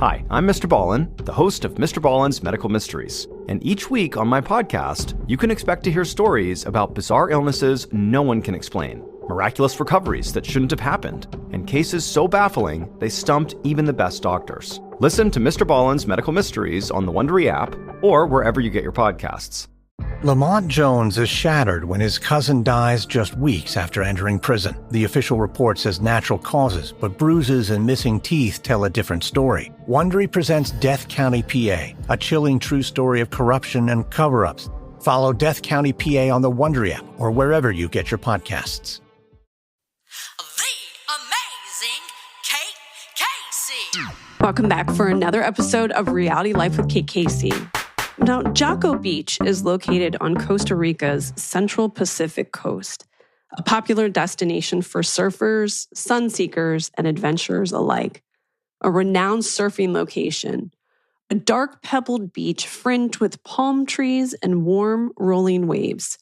Hi, I'm Mr. Ballin, the host of Mr. Ballin's Medical Mysteries. And each week on my podcast, you can expect to hear stories about bizarre illnesses no one can explain, miraculous recoveries that shouldn't have happened, and cases so baffling they stumped even the best doctors. Listen to Mr. Ballin's Medical Mysteries on the Wondery app or wherever you get your podcasts. Lamont Jones is shattered when his cousin dies just weeks after entering prison. The official report says natural causes, but bruises and missing teeth tell a different story. Wondery presents Death County, PA, a chilling true story of corruption and cover-ups. Follow Death County, PA on the Wondery app or wherever you get your podcasts. The amazing Kate Casey. Welcome back for another episode of Reality Life with Kate Casey. Now, Jacó Beach is located on Costa Rica's Central Pacific coast, a popular destination for surfers, sunseekers, and adventurers alike. A renowned surfing location, a dark pebbled beach fringed with palm trees and warm, rolling waves.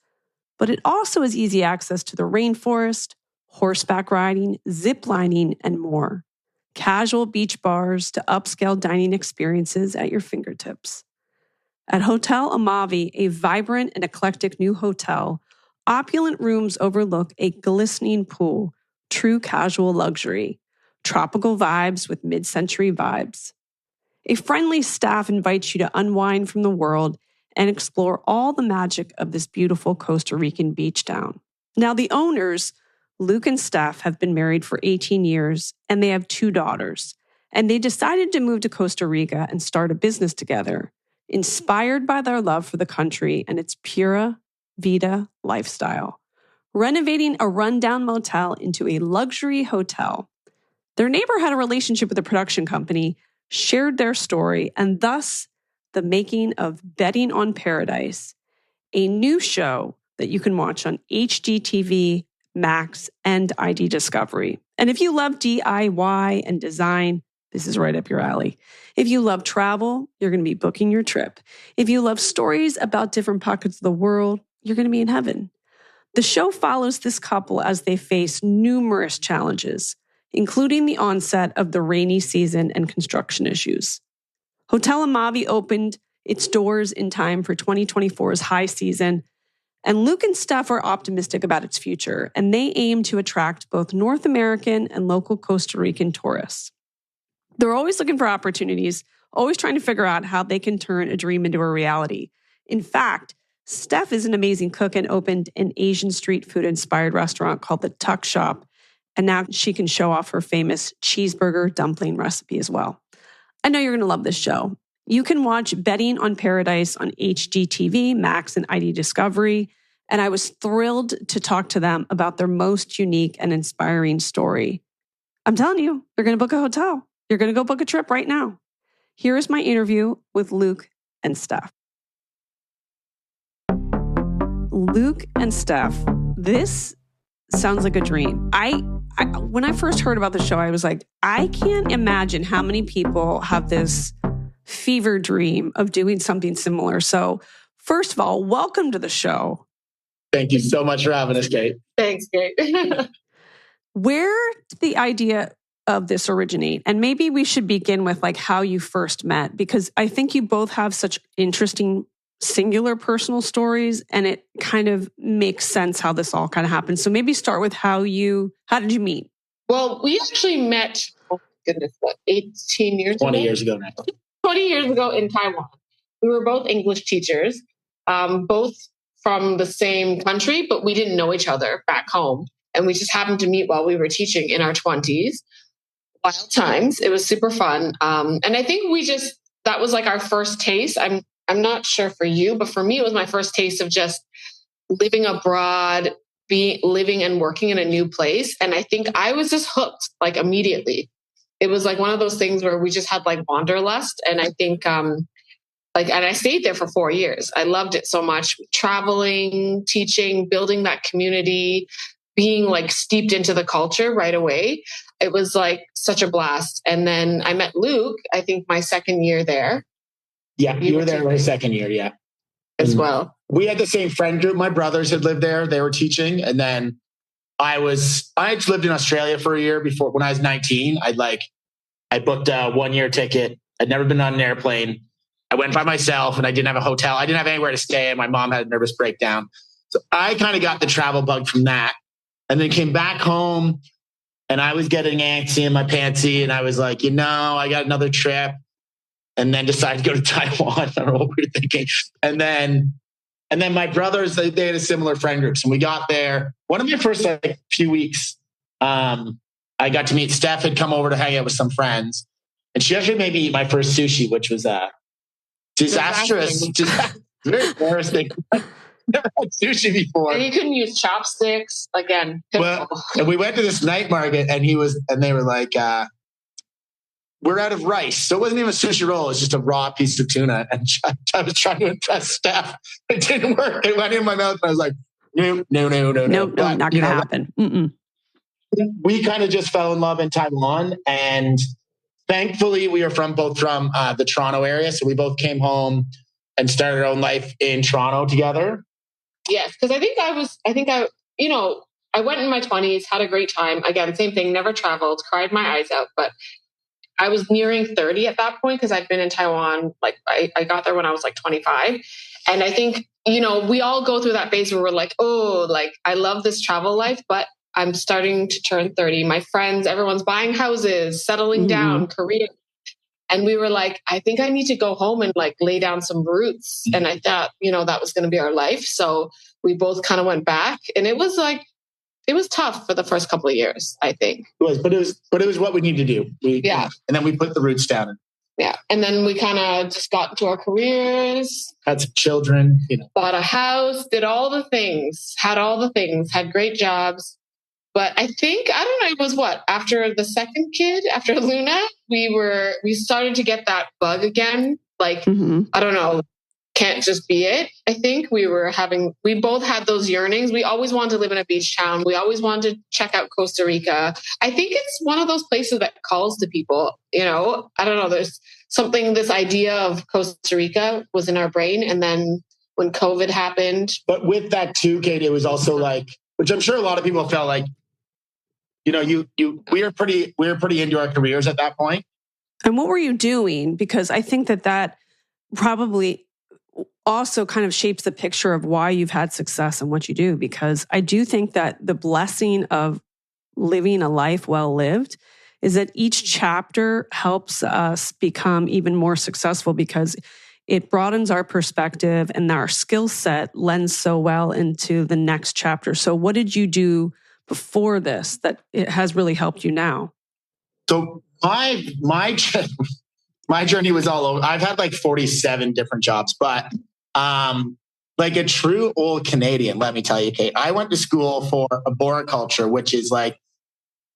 But it also has easy access to the rainforest, horseback riding, zip lining, and more. Casual beach bars to upscale dining experiences at your fingertips. At Hotel Amavi, a vibrant and eclectic new hotel, opulent rooms overlook a glistening pool, true casual luxury, tropical vibes with mid-century vibes. A friendly staff invites you to unwind from the world and explore all the magic of this beautiful Costa Rican beach town. Now, the owners, Luke and Steph, have been married for 18 years, and they have 2 daughters. And they decided to move to Costa Rica and start a business together, inspired by their love for the country and its pura vida lifestyle, renovating a rundown motel into a luxury hotel. Their neighbor had a relationship with a production company, shared their story, and thus the making of Betting on Paradise, a new show that you can watch on Hgtv, Max, and ID Discovery. And if you love DIY and design, this is right up your alley. If you love travel, you're going to be booking your trip. If you love stories about different pockets of the world, you're going to be in heaven. The show follows this couple as they face numerous challenges, including the onset of the rainy season and construction issues. Hotel Amavi opened its doors in time for 2024's high season, and Luke and Steph are optimistic about its future, and they aim to attract both North American and local Costa Rican tourists. They're always looking for opportunities, always trying to figure out how they can turn a dream into a reality. In fact, Steph is an amazing cook and opened an Asian street food-inspired restaurant called the Tuck Shop, and now she can show off her famous cheeseburger dumpling recipe as well. I know you're going to love this show. You can watch Betting on Paradise on HGTV, Max, and ID Discovery, and I was thrilled to talk to them about their most unique and inspiring story. I'm telling you, they're going to book a hotel. You're going to go book a trip right now. Here is my interview with Luke and Steph. Luke and Steph, this sounds like a dream. When I first heard about the show, I was like, I can't imagine how many people have this fever dream of doing something similar. So first of all, welcome to the show. Thank you so much for having us, Kate. Thanks, Kate. Where did the idea of this originate? And maybe we should begin with like how you first met, because I think you both have such interesting singular personal stories, and it kind of makes sense how this all kind of happened. So maybe start with how did you meet? Well, we actually met, 18 years 20 ago? years ago now. 20 years ago in Taiwan. We were both English teachers, both from the same country, but we didn't know each other back home. And we just happened to meet while we were teaching in our 20s. Wild times. It was super fun. And I think that was like our first taste. I'm not sure for you, but for me, it was my first taste of just living abroad, living and working in a new place. And I think I was just hooked like immediately. It was like one of those things where we just had like wanderlust. And I think, and I stayed there for 4 years. I loved it so much, traveling, teaching, building that community, being like steeped into the culture right away. It was like such a blast. And then I met Luke, I think my second year there. Yeah, you were there my second year, yeah. As well. We had the same friend group. My brothers had lived there. They were teaching. And then I had lived in Australia for a year before. When I was 19, I booked a 1-year ticket I'd never been on an airplane. I went by myself and I didn't have a hotel. I didn't have anywhere to stay. And my mom had a nervous breakdown. So I kind of got the travel bug from that, and then came back home and I was getting antsy in my pantsy. And I was like, I got another trip, and then decided to go to Taiwan. I don't know what we were thinking. And then my brothers, they had a similar friend group. So we got there. One of my first few weeks, I got to meet Steph, had come over to hang out with some friends. And she actually made me eat my first sushi, which was disastrous. Very embarrassing. Never had sushi before. And you couldn't use chopsticks again. Well, and we went to this night market, and they were like, we're out of rice. So it wasn't even a sushi roll. It was just a raw piece of tuna. And I was trying to impress Steph. It didn't work. It went in my mouth. And I was like, no. Nope, not going to happen. Mm-mm. We kind of just fell in love in Taiwan. And thankfully, we are both from the Toronto area. So we both came home and started our own life in Toronto together. Yes, because I went in my 20s, had a great time. Again, same thing, never traveled, cried my eyes out. But I was nearing 30 at that point because I'd been in Taiwan. Like I got there when I was like 25. And I think, we all go through that phase where we're like, I love this travel life, but I'm starting to turn 30. My friends, everyone's buying houses, settling down, career. And we were like, I think I need to go home and lay down some roots. And I thought, that was going to be our life. So we both kind of went back, and it was tough for the first couple of years, I think. It was, but it was what we needed to do. And then we put the roots down. Yeah. And then we kind of just got into our careers. Had some children, Bought a house, did all the things, had great jobs. But I think, I don't know, it was after the second kid, after Luna, we started to get that bug again. I don't know, can't just be it. I think we both had those yearnings. We always wanted to live in a beach town. We always wanted to check out Costa Rica. I think it's one of those places that calls to people, I don't know, there's something, this idea of Costa Rica was in our brain. And then when COVID happened. But with that too, Kate, it was also which I'm sure a lot of people felt like, we were pretty into our careers at that point. And what were you doing? Because I think that probably also kind of shapes the picture of why you've had success and what you do. Because I do think that the blessing of living a life well lived is that each chapter helps us become even more successful because it broadens our perspective and our skill set lends so well into the next chapter. So what did you do before this that it has really helped you now? So my journey was all over. I've had 47 different jobs, but a true old Canadian, let me tell you, Kate, I went to school for arboriculture, which is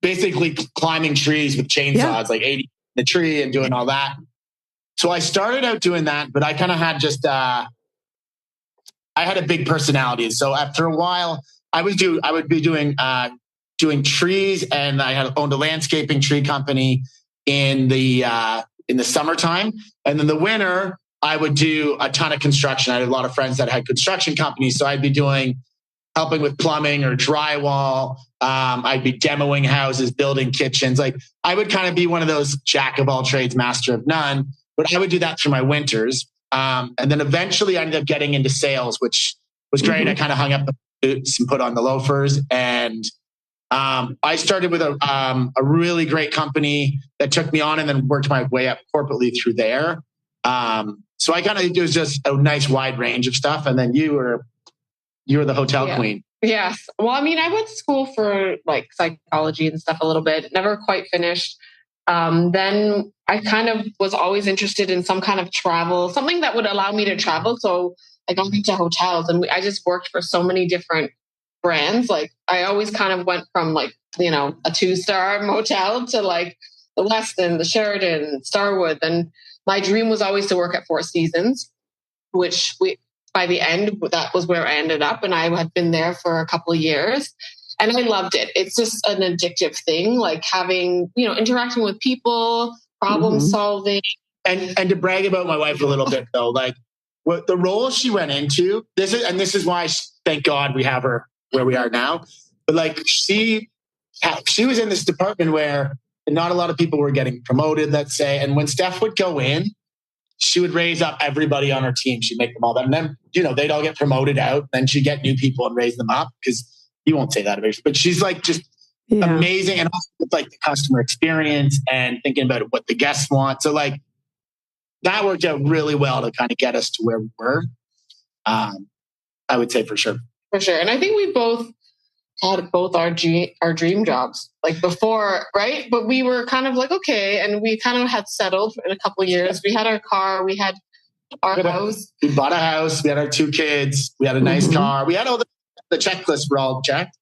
basically climbing trees with chainsaws, 80 in the tree and doing all that. So I started out doing that, but I kind of had I had a big personality. So after a while, I would be doing trees, and I had owned a landscaping tree company in the summertime, and then the winter I would do a ton of construction. I had a lot of friends that had construction companies, so I'd be helping with plumbing or drywall. I'd be demoing houses, building kitchens. I would kind of be one of those jack of all trades, master of none. But I would do that through my winters, and then eventually I ended up getting into sales, which was great. I kind of hung up the boots and put on the loafers, and I started with a really great company that took me on, and then worked my way up corporately through there. So it was just a nice wide range of stuff. And then you were the hotel queen. Yes. Well, I went to school for psychology and stuff a little bit, never quite finished. Then I kind of was always interested in some kind of travel, something that would allow me to travel. So I got into hotels, and I just worked for so many different brands. I always kind of went from a 2-star motel to the Westin, the Sheraton, Starwood. And my dream was always to work at Four Seasons, which by the end, that was where I ended up. And I had been there for a couple of years, and I loved it. It's just an addictive thing, having, interacting with people, problem solving. And to brag about my wife a little bit though, what the role she went into, this is why, thank God we have her where we are now. But she was in this department where and not a lot of people were getting promoted, let's say. And when Steph would go in, she would raise up everybody on her team. She'd make them all that. And then, they'd all get promoted out. Then she'd get new people and raise them up, because you won't say that of her. But she's like just amazing. And also with like the customer experience and thinking about what the guests want. So like that worked out really well to kind of get us to where we were. I would say for sure. For sure. And I think we both had our dream jobs like before, right? But we were kind of like, okay. And we kind of had settled in a couple of years. We had our car, we had our house. We bought a house. We had our 2 kids. We had a nice car. We had all the checklists were all checked,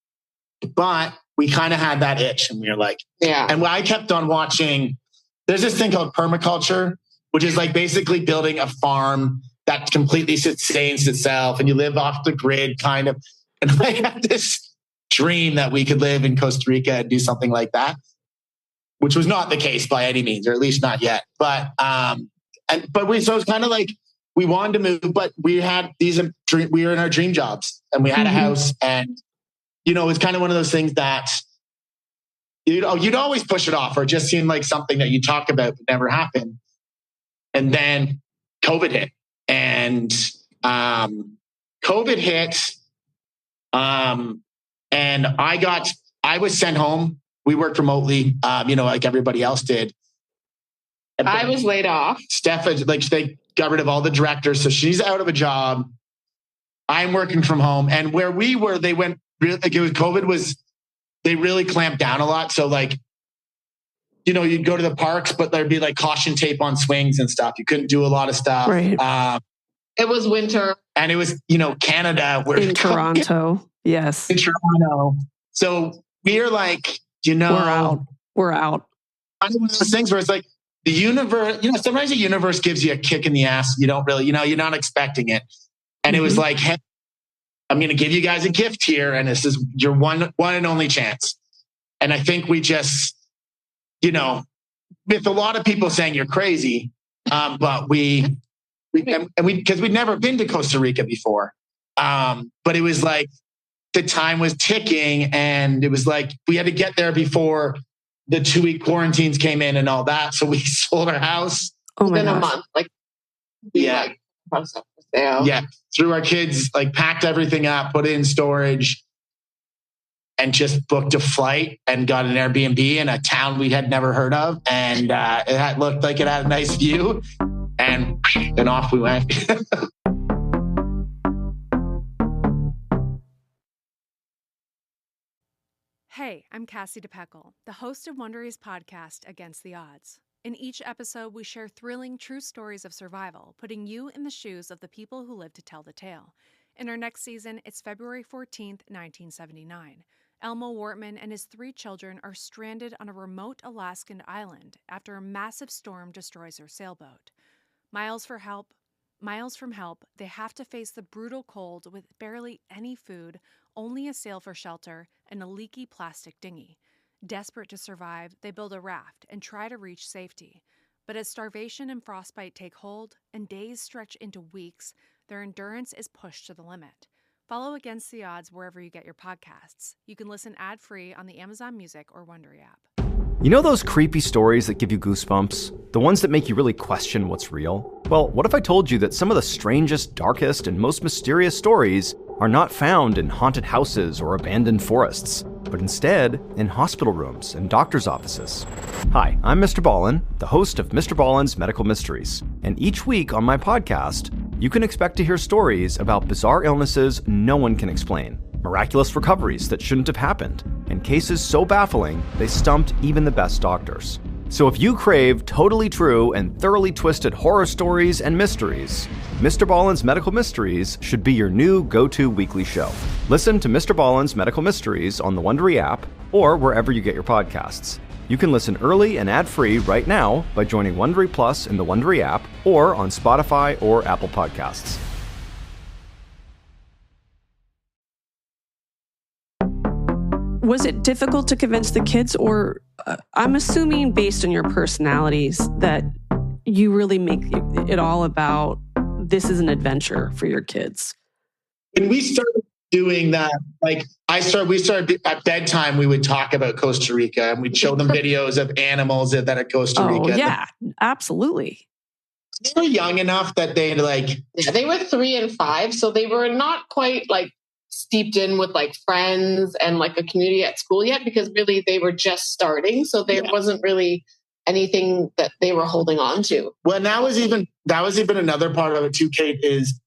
but we kind of had that itch, and we were like, yeah. And I kept on watching. There's this thing called permaculture, which is like basically building a farm that completely sustains itself, and you live off the grid kind of. And I had this dream that we could live in Costa Rica and do something like that, which was not the case by any means, or at least not yet. But so it's kind of like we wanted to move, but we had we were in our dream jobs, and we had a house, and it's kind of one of those things that you'd always push it off, or it just seemed like something that you talk about but never happened. And then COVID hit, and and I was sent home. We worked remotely, like everybody else did. I was laid off. Steph, they got rid of all the directors, so she's out of a job. I'm working from home, and where we were, they went really like it was COVID. They really clamped down a lot. So like, you'd go to the parks, but there'd be like caution tape on swings and stuff. You couldn't do a lot of stuff. Right. It was winter, and it was Canada. In Toronto. Yes. In Toronto. So we're like, We're out. Kind of one of those things where it's like the universe, sometimes the universe gives you a kick in the ass. You don't really, you're not expecting it. And it was like, hey, I'm going to give you guys a gift here. And this is your one and only chance. And I think we just, with a lot of people saying you're crazy, but because we'd never been to Costa Rica before. But it was like the time was ticking, and it was like we had to get there before the 2-week quarantines came in and all that. So we sold our house within a month. Threw our kids, packed everything up, put it in storage, and just booked a flight and got an Airbnb in a town we had never heard of. And it looked like it had a nice view. And then off we went. Hey, I'm Cassie DePeckle, the host of Wondery's podcast, Against the Odds. In each episode, we share thrilling, true stories of survival, putting you in the shoes of the people who live to tell the tale. In our next season, it's February 14th, 1979. Elmo Wortman and his 3 children are stranded on a remote Alaskan island after a massive storm destroys their sailboat. Miles from help, they have to face the brutal cold with barely any food, only a sail for shelter, and a leaky plastic dinghy. Desperate to survive, they build a raft and try to reach safety. But as starvation and frostbite take hold and days stretch into weeks, their endurance is pushed to the limit. Follow Against the Odds wherever you get your podcasts. You can listen ad-free on the Amazon Music or Wondery app. Those creepy stories that give you goosebumps? The ones that make you really question what's real? Well, what if I told you that some of the strangest, darkest, and most mysterious stories are not found in haunted houses or abandoned forests, but instead in hospital rooms and doctors' offices? Hi, I'm Mr. Ballin, the host of Mr. Ballin's Medical Mysteries, and each week on my podcast, you can expect to hear stories about bizarre illnesses no one can explain, miraculous recoveries that shouldn't have happened, and cases so baffling they stumped even the best doctors. So if you crave totally true and thoroughly twisted horror stories and mysteries, Mr. Ballin's Medical Mysteries should be your new go-to weekly show. Listen to Mr. Ballin's Medical Mysteries on the Wondery app or wherever you get your podcasts. You can listen early and ad-free right now by joining Wondery Plus in the Wondery app or on Spotify or Apple Podcasts. Was it difficult to convince the kids, or I'm assuming based on your personalities that you really make it all about this is an adventure for your kids? When we started doing that. Like we started at bedtime, we would talk about Costa Rica and we'd show them videos of animals that are Costa Rica. Oh, yeah, absolutely. They were young enough that they they were 3 and 5. So they were not quite like steeped in with like friends and like a community at school yet, because really they were just starting. So there wasn't really anything that they were holding on to. Well, and that was even another part of it too, Kate, is,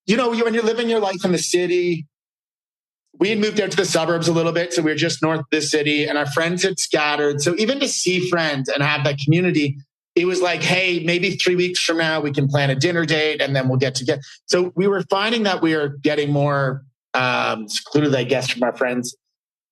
when you're living your life in the city, we had moved out to the suburbs a little bit. So we were just north of the city and our friends had scattered. So even to see friends and have that community, it was like, hey, maybe 3 weeks from now, we can plan a dinner date and then we'll get together. So we were finding that we were getting more secluded, I guess, from our friends.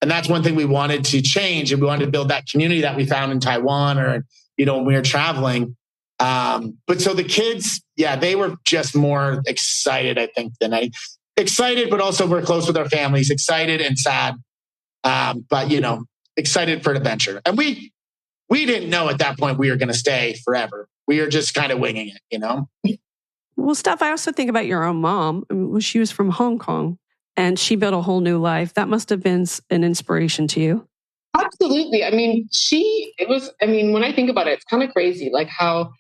And that's one thing we wanted to change. And we wanted to build that community that we found in Taiwan or, when we were traveling. But so the kids, they were just more excited, I think, than excited, but also we're close with our families, excited and sad. But, excited for an adventure. And we didn't know at that point we were going to stay forever. We were just kind of winging it, Well, Steph, I also think about your own mom. She was from Hong Kong and she built a whole new life. That must have been an inspiration to you. Absolutely. I mean, when I think about it, it's kind of crazy, like how,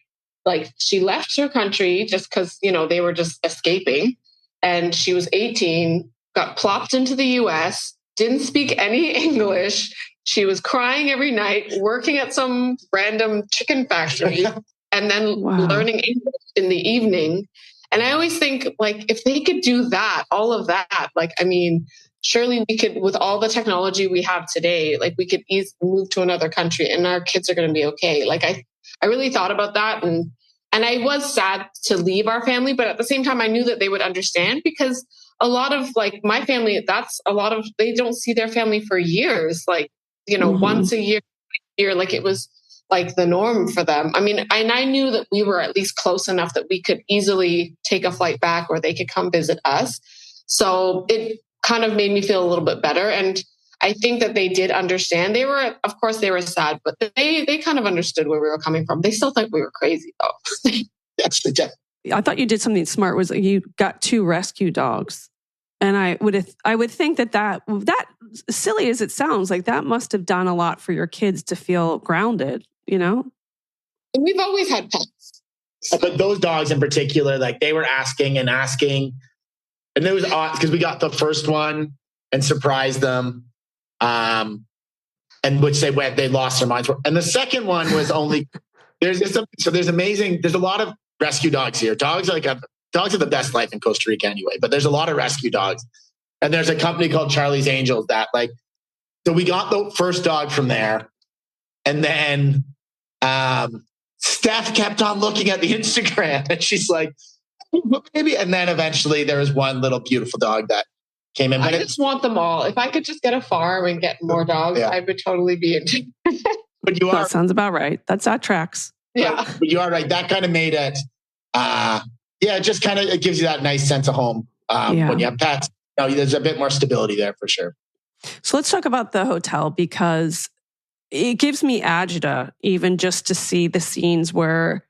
like she left her country just because, they were just escaping. And she was 18, got plopped into the US, didn't speak any English. She was crying every night, working at some random chicken factory, and then learning English in the evening. And I always think, like, if they could do that, all of that, like, I mean, surely we could, with all the technology we have today, like we could easily move to another country and our kids are going to be okay. Like I really thought about that. And I was sad to leave our family, but at the same time, I knew that they would understand, because a lot of like my family, they don't see their family for years, like, once a year, like it was like the norm for them. I mean, and I knew that we were at least close enough that we could easily take a flight back or they could come visit us. So it kind of made me feel a little bit better. And I think that they did understand. Of course they were sad, but they kind of understood where we were coming from. They still thought we were crazy though. I thought you did something smart, was you got 2 rescue dogs. And I would think that silly as it sounds, like that must have done a lot for your kids to feel grounded, And we've always had pets. But those dogs in particular, like they were asking. And it was odd because we got the first one and surprised them. And which they lost their minds for. And the second one was only, there's a lot of rescue dogs here. Dogs are the best life in Costa Rica anyway, but there's a lot of rescue dogs. And there's a company called Charlie's Angels so we got the first dog from there. And then Steph kept on looking at the Instagram and she's like, maybe. And then eventually there was one little beautiful dog that came in. I just want them all. If I could just get a farm and get more dogs, I would totally be into it. But that sounds about right. That tracks. Yeah. But you are right. That kind of made it, it just kind of, it gives you that nice sense of home when you have pets. There's a bit more stability there for sure. So let's talk about the hotel, because it gives me agita even just to see the scenes where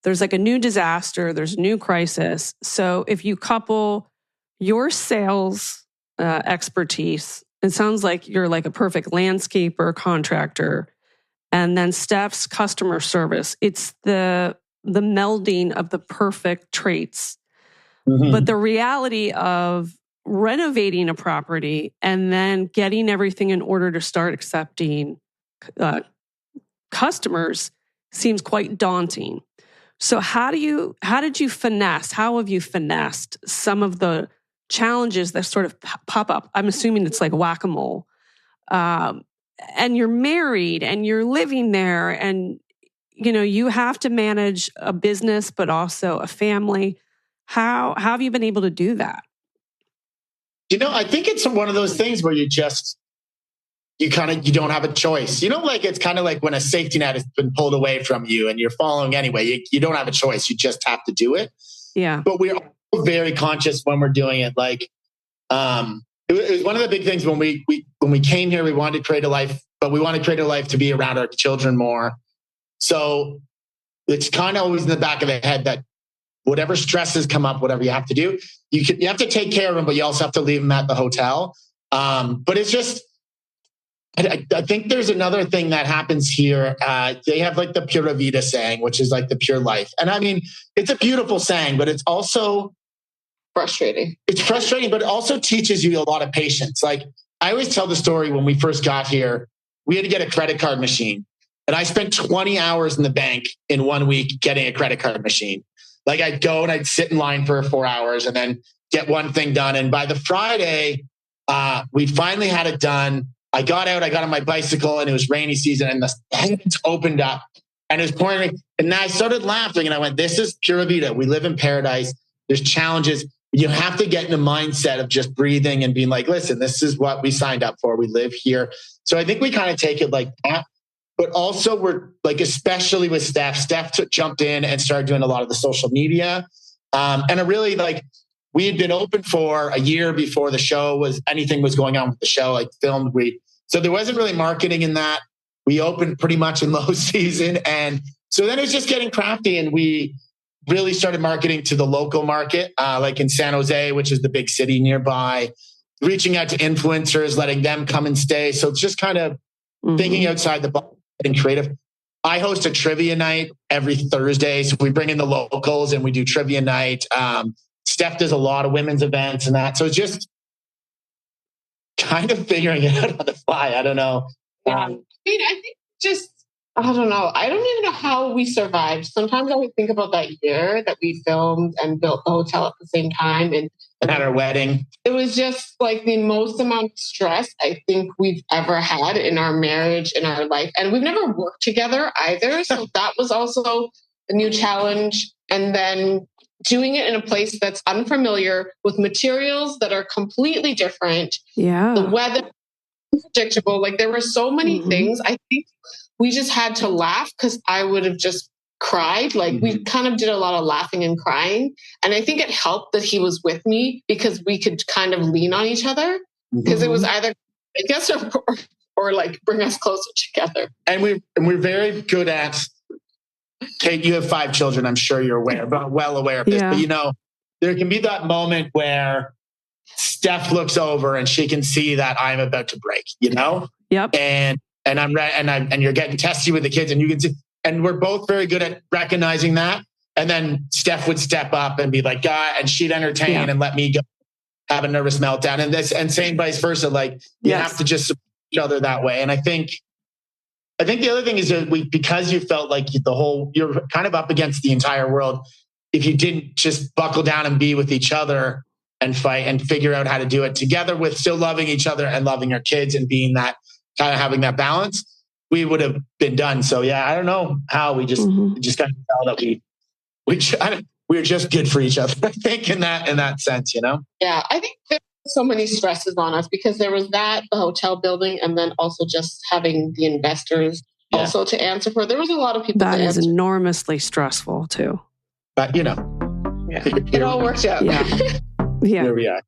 there's like a new disaster, there's a new crisis. So if you couple your sales expertise, it sounds like you're like a perfect landscaper, contractor, and then Steph's customer service. It's the melding of the perfect traits. Mm-hmm. But the reality of renovating a property and then getting everything in order to start accepting customers seems quite daunting. So how have you finessed some of the challenges that sort of pop up? I'm assuming it's like whack-a-mole. And you're married and you're living there and, you have to manage a business, but also a family. How have you been able to do that? I think it's one of those things where you don't have a choice. It's kind of like when a safety net has been pulled away from you and you're following anyway. You don't have a choice. You just have to do it. Yeah. But we're very conscious when we're doing it. Like, it was one of the big things when we came here. We wanted to create a life, but we want to create a life to be around our children more. So it's kind of always in the back of the head that whatever stresses come up, whatever you have to do, you have to take care of them, but you also have to leave them at the hotel. But it's just, I think there's another thing that happens here. They have like the pura vida saying, which is like the pure life. And I mean, it's a beautiful saying, but it's also frustrating. It's frustrating, but it also teaches you a lot of patience. Like I always tell the story when we first got here, we had to get a credit card machine. And I spent 20 hours in the bank in 1 week getting a credit card machine. Like I'd go and I'd sit in line for 4 hours and then get one thing done. And by the Friday, we finally had it done. I got out, I got on my bicycle and it was rainy season and the heavens opened up and it was pouring. And I started laughing and I went, this is pura vida. We live in paradise. There's challenges. You have to get in a mindset of just breathing and being like, listen, this is what we signed up for. We live here. So I think we kind of take it like that. But also we're like, especially with Steph jumped in and started doing a lot of the social media. And I really like, we had been open for a year before the show anything was going on with the show, like filmed. So there wasn't really marketing in that. We opened pretty much in low season. And so then it was just getting crafty and we really started marketing to the local market, like in San Jose, which is the big city nearby, reaching out to influencers, letting them come and stay. So it's just kind of thinking outside the box and creative. I host a trivia night every Thursday. So we bring in the locals and we do trivia night. Steph does a lot of women's events and that. So it's just kind of figuring it out on the fly. I don't know. I don't know. I don't even know how we survived. Sometimes I would think about that year that we filmed and built the hotel at the same time. And at our wedding. It was just like the most amount of stress I think we've ever had in our marriage, in our life. And we've never worked together either. So that was also a new challenge. And then doing it in a place that's unfamiliar with materials that are completely different. Yeah. The weather is unpredictable. Like there were so many things. I think we just had to laugh because I would have just cried. Like we kind of did a lot of laughing and crying. And I think it helped that he was with me because we could kind of lean on each other because it was either make us or like bring us closer together. And we're very good at, Kate, you have 5 children. I'm sure you're well aware of this, but you know, there can be that moment where Steph looks over and she can see that I'm about to break, you know? Yep. And you're getting testy with the kids and you can see, and we're both very good at recognizing that. And then Steph would step up and be like, God, and she'd entertain and let me go have a nervous meltdown and same vice versa. Like you have to just support each other that way. And I think the other thing is that because you felt like you're kind of up against the entire world. If you didn't just buckle down and be with each other and fight and figure out how to do it together with still loving each other and loving your kids and being that kind of having that balance, we would have been done. So yeah, I don't know how we just kind of felt that we're just good for each other. I think in that sense, you know? Yeah, I think there were so many stresses on us because there was the hotel building, and then also just having the investors also to answer for. There was a lot of people that is enormously stressful too. But you know, it all worked out. Yeah. Here we are.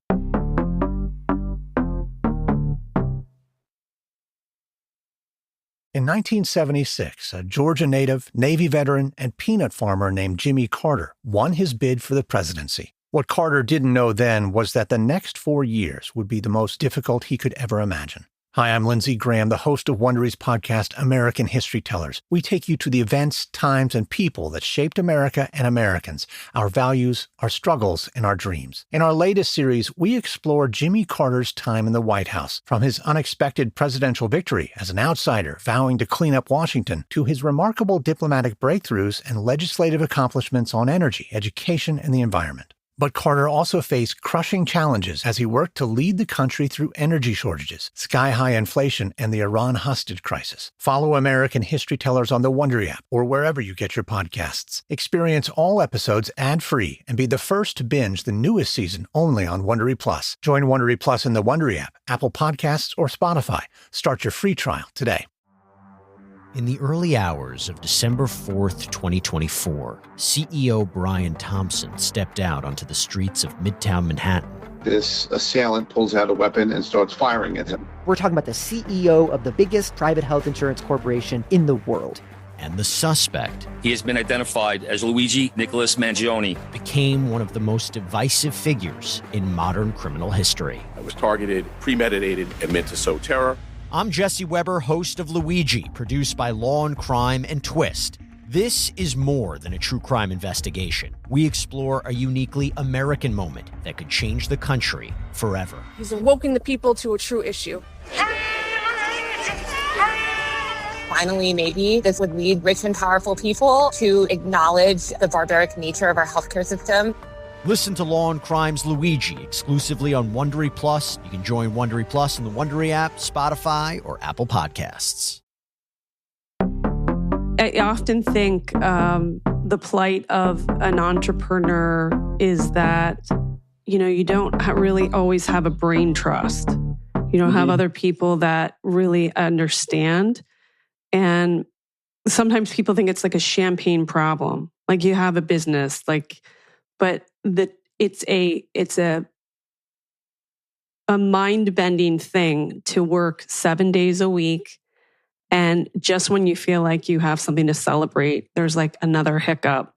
In 1976, a Georgia native, Navy veteran, and peanut farmer named Jimmy Carter won his bid for the presidency. What Carter didn't know then was that the next 4 years would be the most difficult he could ever imagine. Hi, I'm Lindsey Graham, the host of Wondery's podcast, American History Tellers. We take you to the events, times, and people that shaped America and Americans, our values, our struggles, and our dreams. In our latest series, we explore Jimmy Carter's time in the White House, from his unexpected presidential victory as an outsider vowing to clean up Washington, to his remarkable diplomatic breakthroughs and legislative accomplishments on energy, education, and the environment. But Carter also faced crushing challenges as he worked to lead the country through energy shortages, sky-high inflation, and the Iran hostage crisis. Follow American History Tellers on the Wondery app or wherever you get your podcasts. Experience all episodes ad-free and be the first to binge the newest season only on Wondery Plus. Join Wondery Plus in the Wondery app, Apple Podcasts, or Spotify. Start your free trial today. In the early hours of December 4th, 2024, CEO Brian Thompson stepped out onto the streets of Midtown Manhattan. This assailant pulls out a weapon and starts firing at him. We're talking about the CEO of the biggest private health insurance corporation in the world. And the suspect, he has been identified as Luigi Nicholas Mangione, became one of the most divisive figures in modern criminal history. It was targeted, premeditated, and meant to sow terror. I'm Jesse Weber, host of Luigi, produced by Law and Crime and Twist. This is more than a true crime investigation. We explore a uniquely American moment that could change the country forever. He's awoken the people to a true issue. Finally, maybe this would lead rich and powerful people to acknowledge the barbaric nature of our healthcare system. Listen to Law and Crime's Luigi exclusively on Wondery Plus. You can join Wondery Plus in the Wondery app, Spotify, or Apple Podcasts. I often think the plight of an entrepreneur is that, you don't really always have a brain trust. You don't have other people that really understand. And sometimes people think it's like a champagne problem. Like you have a business, but it's a mind-bending thing to work 7 days a week. And just when you feel like you have something to celebrate, there's like another hiccup.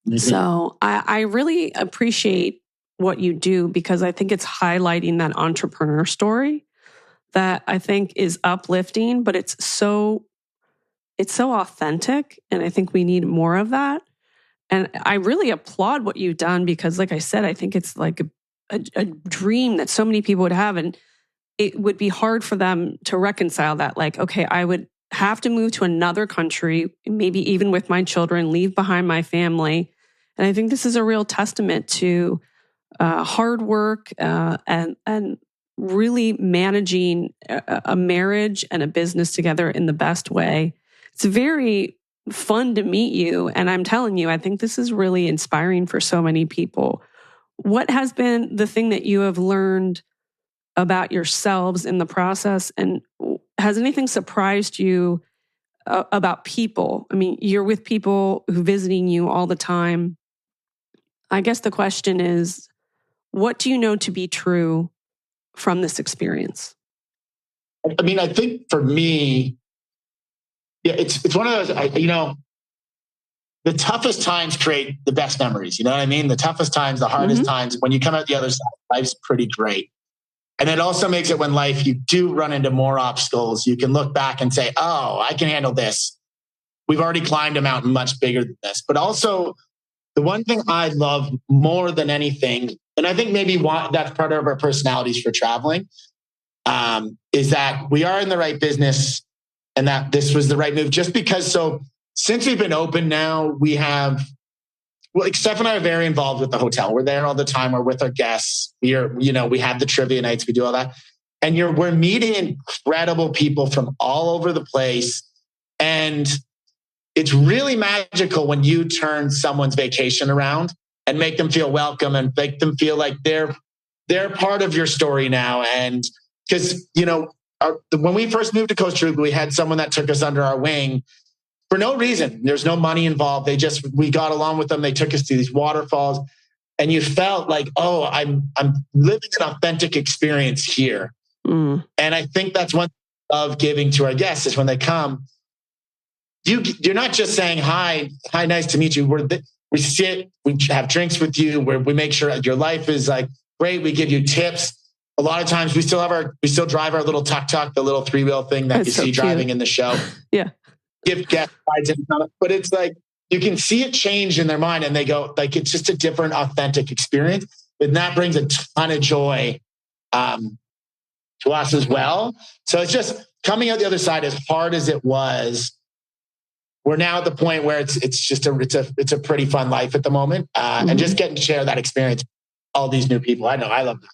Mm-hmm. So I really appreciate what you do because I think it's highlighting that entrepreneur story that I think is uplifting, but it's so authentic. And I think we need more of that. And I really applaud what you've done because, like I said, I think it's like a dream that so many people would have. And it would be hard for them to reconcile that. Like, okay, I would have to move to another country, maybe even with my children, leave behind my family. And I think this is a real testament to hard work and really managing a marriage and a business together in the best way. It's very fun to meet you. And I'm telling you, I think this is really inspiring for so many people. What has been the thing that you have learned about yourselves in the process? And has anything surprised you about people? I mean, you're with people who are visiting you all the time. I guess the question is, what do you know to be true from this experience? I mean, I think for me, yeah, it's one of those, the toughest times create the best memories. You know what I mean? The toughest times, the hardest times, when you come out the other side, life's pretty great. And it also makes it when life, you do run into more obstacles, you can look back and say, oh, I can handle this. We've already climbed a mountain much bigger than this. But also the one thing I love more than anything, and I think maybe that's part of our personalities for traveling, is that we are in the right business and that this was the right move just because. So since we've been open now, we have, Steph and I are very involved with the hotel. We're there all the time. We're with our guests. We have the trivia nights. We do all that. And we're meeting incredible people from all over the place. And it's really magical when you turn someone's vacation around and make them feel welcome and make them feel like they're part of your story now. And because, when we first moved to Costa Rica, we had someone that took us under our wing for no reason. There's no money involved. We got along with them. They took us to these waterfalls and you felt like, oh, I'm living an authentic experience here. Mm. And I think that's one of giving to our guests is when they come, you're not just saying, hi, nice to meet you. We sit, we have drinks with you, where we make sure your life is like great. We give you tips. A lot of times we still drive our little tuk-tuk, the little 3-wheel thing that you see driving in the show. Yeah. Give guest rides, but it's like you can see it change in their mind, and they go like it's just a different, authentic experience, and that brings a ton of joy to us as well. So it's just coming out the other side, as hard as it was. We're now at the point where it's a pretty fun life at the moment, and just getting to share that experience, with all these new people. I know I love that.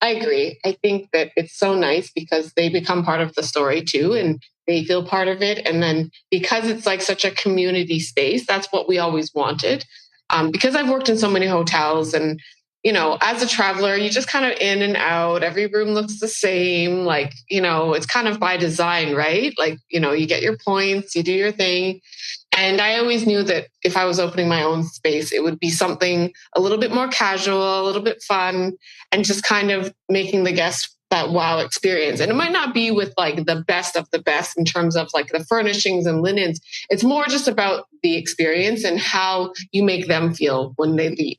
I agree. I think that it's so nice because they become part of the story too, and they feel part of it. And then because it's like such a community space, that's what we always wanted. Because I've worked in so many hotels and, as a traveler, you just kind of in and out. Every room looks the same. Like, it's kind of by design, right? Like, you get your points, you do your thing. And I always knew that if I was opening my own space, it would be something a little bit more casual, a little bit fun, and just kind of making the guests that wow experience. And it might not be with like the best of the best in terms of like the furnishings and linens. It's more just about the experience and how you make them feel when they leave.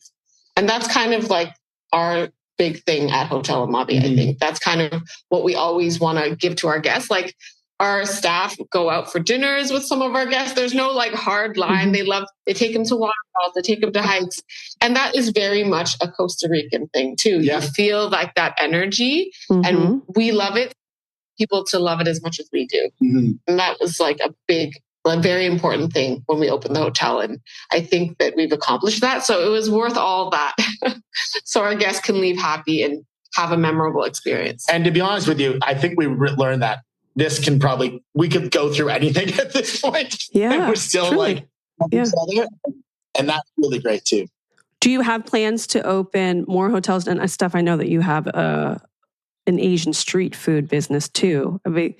And that's kind of like our big thing at Hotel Amavi. I think that's kind of what we always want to give to our guests. Like our staff go out for dinners with some of our guests. There's no like hard line. They take them to waterfalls, they take them to hikes. And that is very much a Costa Rican thing too. Yeah. You feel like that energy and we love it. People to love it as much as we do. And that was like a very important thing when we opened the hotel. And I think that we've accomplished that. So it was worth all that. So our guests can leave happy and have a memorable experience. And to be honest with you, I think we learned that we could go through anything at this point. Yeah. And we're still truly. each other. And that's really great too. Do you have plans to open more hotels? And Steph, I know that you have an Asian street food business too. I mean,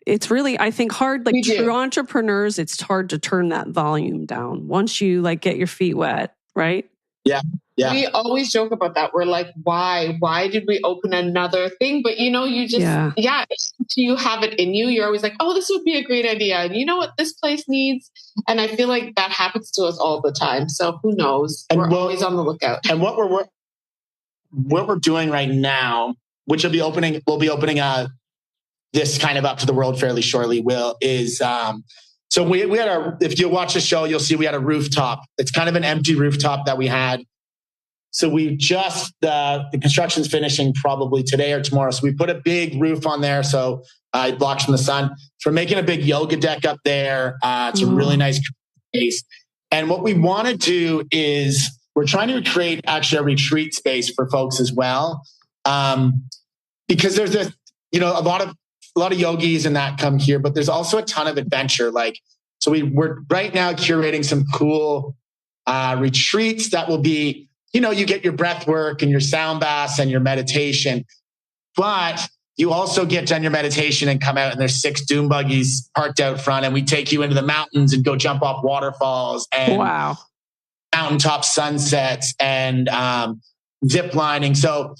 it's really, I think, hard, like true entrepreneurs, it's hard to turn that volume down once you like get your feet wet, right? Yeah. Yeah. We always joke about that. We're like, why did we open another thing? But you know, you just, you have it in you. You're always like, oh, this would be a great idea. And you know what this place needs? And I feel like that happens to us all the time. So who knows? And we're always on the lookout. And what we're doing right now, which we'll be opening this kind of up to the world fairly shortly, so we had if you watch the show, you'll see we had a rooftop. It's kind of an empty rooftop that we had. So we just, the construction's finishing probably today or tomorrow. So we put a big roof on there. So it blocks from the sun. So we're making a big yoga deck up there. It's a really nice space. And what we want to do is we're trying to create actually a retreat space for folks as well. Because there's a lot of yogis and that come here, but there's also a ton of adventure. So we're right now curating some cool retreats that will be, you get your breath work and your sound baths and your meditation, but you also get done your meditation and come out and there's 6 dune buggies parked out front and we take you into the mountains and go jump off waterfalls and mountaintop sunsets and zip lining. So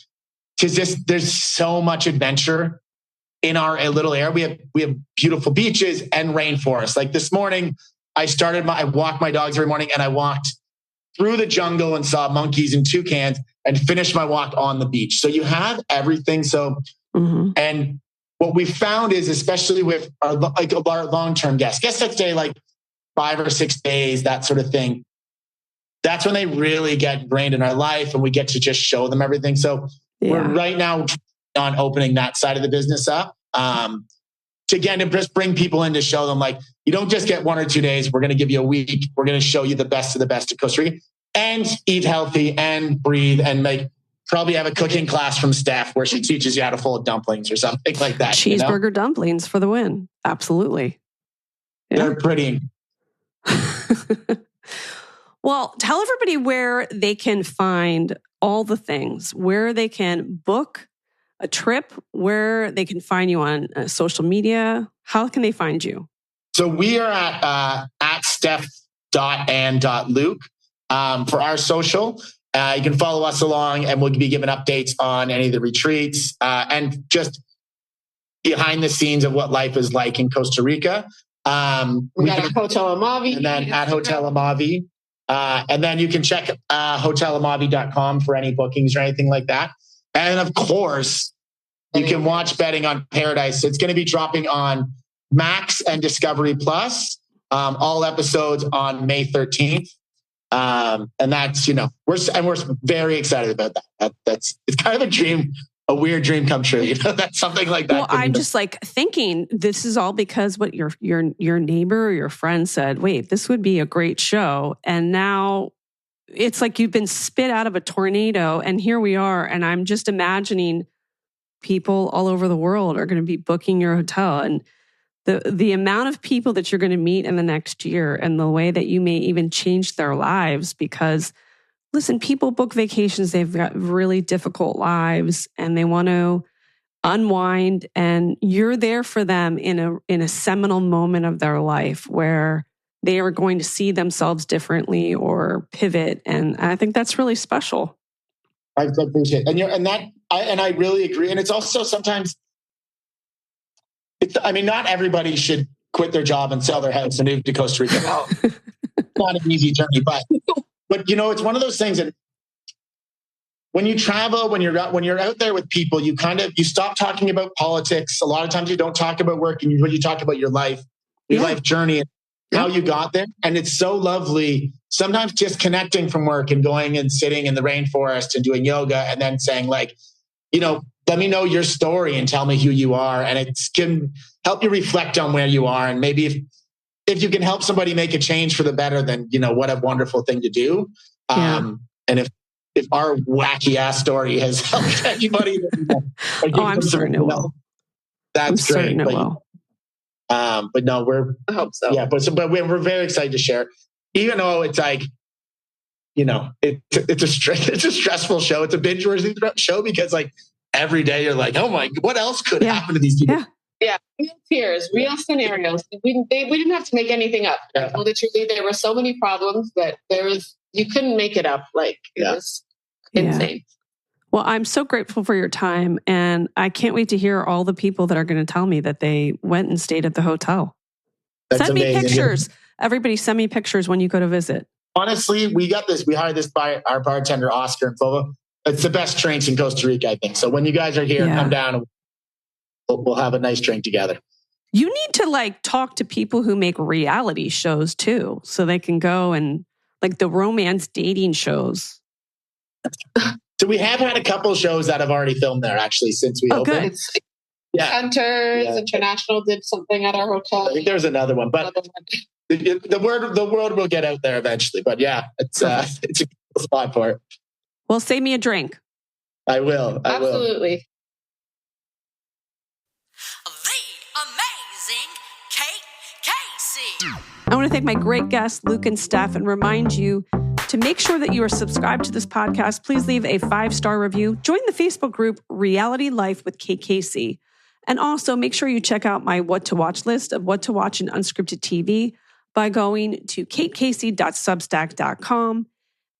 because there's so much adventure in our little area. We have beautiful beaches and rainforests. Like this morning, I walk my dogs every morning and I walked through the jungle and saw monkeys and toucans and finished my walk on the beach. So you have everything. So, and what we found is, especially with our long-term guests that stay like 5 or 6 days, that sort of thing, that's when they really get ingrained in our life and we get to just show them everything. So we're right now on opening that side of the business up. To just bring people in to show them, like, you don't just get 1 or 2 days. We're going to give you a week. We're going to show you the best of the best of Costa Rica and eat healthy and breathe and probably have a cooking class from Steph where she teaches you how to fold dumplings or something like that. Cheeseburger dumplings for the win. Absolutely. Yeah. They're pretty. Well, tell everybody where they can find all the things, where they can book a trip, where they can find you on social media. How can they find you? So we are at steph.and.luke for our social. You can follow us along and we'll be giving updates on any of the retreats and just behind the scenes of what life is like in Costa Rica. We got a Hotel Amavi. And then at Hotel Amavi. And then you can check hotelamavi.com for any bookings or anything like that. And of course, you can watch Betting on Paradise. It's going to be dropping on Max and Discovery Plus, all episodes on May 13th. And that's, we're very excited about that. It's kind of a weird dream come true. That's something like that. Well, I'm just thinking this is all because what your neighbor or your friend said, wait, this would be a great show. And now it's like you've been spit out of a tornado and here we are. And I'm just imagining people all over the world are going to be booking your hotel, and the amount of people that you're going to meet in the next year and the way that you may even change their lives. Because listen, people book vacations. They've got really difficult lives and they want to unwind, and you're there for them in a seminal moment of their life where they are going to see themselves differently or pivot. And I think that's really special. I appreciate it. And I really agree. And it's also sometimes, not everybody should quit their job and sell their house and move to Costa Rica. No, it's not an easy journey, but it's one of those things that when you travel, when you're out there with people, you stop talking about politics. A lot of times you don't talk about work, and you talk about your life journey and how you got there. And it's so lovely. Sometimes just connecting from work and going and sitting in the rainforest and doing yoga and then saying let me know your story and tell me who you are. And it can help you reflect on where you are. And maybe if you can help somebody make a change for the better, then, what a wonderful thing to do. And if our wacky ass story has helped anybody, I'm certain it will. That's great. It will. But no, I hope so. Yeah, but we're very excited to share, even though it's like, it's a stressful show. It's a binge-worthy show because every day you're like, oh my, what else could happen to these people? Yeah, real tears, real scenarios. We didn't have to make anything up. Literally, there were so many problems that you couldn't make it up. It was insane. Well, I'm so grateful for your time, and I can't wait to hear all the people that are going to tell me that they went and stayed at the hotel. Send me pictures. Everybody send me pictures when you go to visit. Honestly, we hired this by our bartender, Oscar and Fova. It's the best drinks in Costa Rica, I think. So when you guys are here, come down and we'll have a nice drink together. You need to talk to people who make reality shows too, so they can go and the romance dating shows. So we have had a couple shows that have already filmed there actually since we opened. Good. Hunters International did something at our hotel. I think there's another one, but the word will get out there eventually. But it's a cool spot for it. Well, save me a drink. I will. Absolutely. The amazing Kate Casey. I want to thank my great guests, Luke and Steph, and remind you to make sure that you are subscribed to this podcast. Please leave a 5-star review. Join the Facebook group Reality Life with KKC. And also make sure you check out my what to watch list of what to watch in unscripted TV by going to katecasey.substack.com.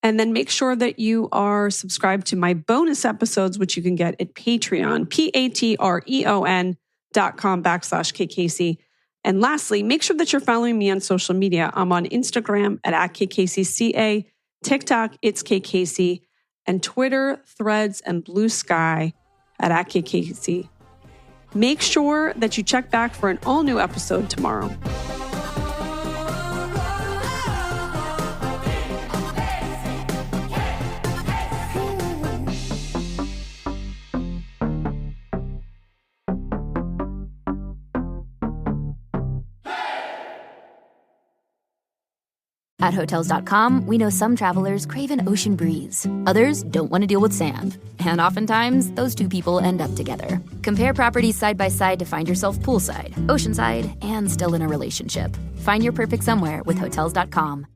And then make sure that you are subscribed to my bonus episodes, which you can get at Patreon, patreon.com/KKC. And lastly, make sure that you're following me on social media. I'm on Instagram at @KKCCA, TikTok, it's KKC, and Twitter, Threads, and Blue Sky at @KKC. Make sure that you check back for an all-new episode tomorrow. At Hotels.com, we know some travelers crave an ocean breeze. Others don't want to deal with sand. And oftentimes, those two people end up together. Compare properties side by side to find yourself poolside, oceanside, and still in a relationship. Find your perfect somewhere with Hotels.com.